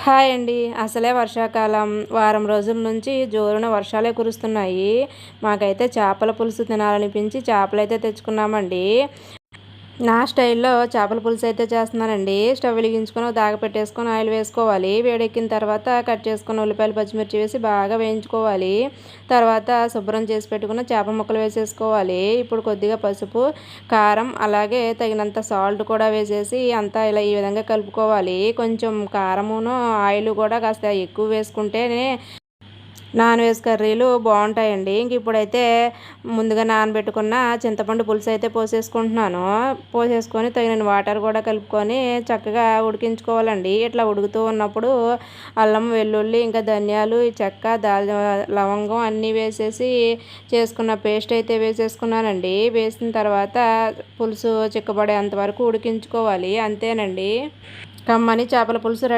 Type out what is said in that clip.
Hi అండి. అసలే వర్షాకాలం. వారం రోజుల నుంచి జోరున వర్షాలే కురుస్తున్నాయి. మాకైతే చేపల పులుసు తినాలనిపించి చేపలైతే తెచ్చుకున్నామండి. నా స్టైల్‌లో చేపల పులుసు అయితే చేస్తున్నానండి. స్టవ్ వెలిగించుకొని ఒక దాక పెట్టేసుకొని ఆయిల్ వేసుకోవాలి. వేడెక్కిన తర్వాత కట్ చేసుకున్న ఉల్లిపాయలు, పచ్చిమిర్చి వేసి బాగా వేయించుకోవాలి. తర్వాత శుభ్రం చేసి పెట్టుకున్న చేప ముక్కలు వేసేసుకోవాలి. ఇప్పుడు కొద్దిగా పసుపు, కారం అలాగే తగినంత సాల్ట్ కూడా వేసేసి అంతా ఇలా ఈ విధంగా కలుపుకోవాలి. కొంచెం కారమును, ఆయిల్ కూడా కాస్త ఎక్కువ వేసుకుంటేనే నాన్ వెజ్ కర్రీలు బాగుంటాయండి. ఇప్పుడైతే ముందుగా నానబెట్టుకున్న చింతపండు పులుసు అయితే పోసేసుకుంటున్నాను. పోసేసుకొని తగినన్ని వాటర్ కూడా కలుపుకొని చక్కగా ఉడికించుకోవాలండి. ఇట్లా ఉడుకుతూ ఉన్నప్పుడు అల్లం, వెల్లుల్లి, ఇంకా ధనియాలు, ఈ చెక్క, లవంగం అన్నీ వేసేసి చేసుకున్న పేస్ట్ అయితే వేసేసుకున్నానండి. వేసిన తర్వాత పులుసు చిక్కబడేంత వరకు ఉడికించుకోవాలి. అంతేనండి, కమ్మని చేపల పులుసు రెడీ.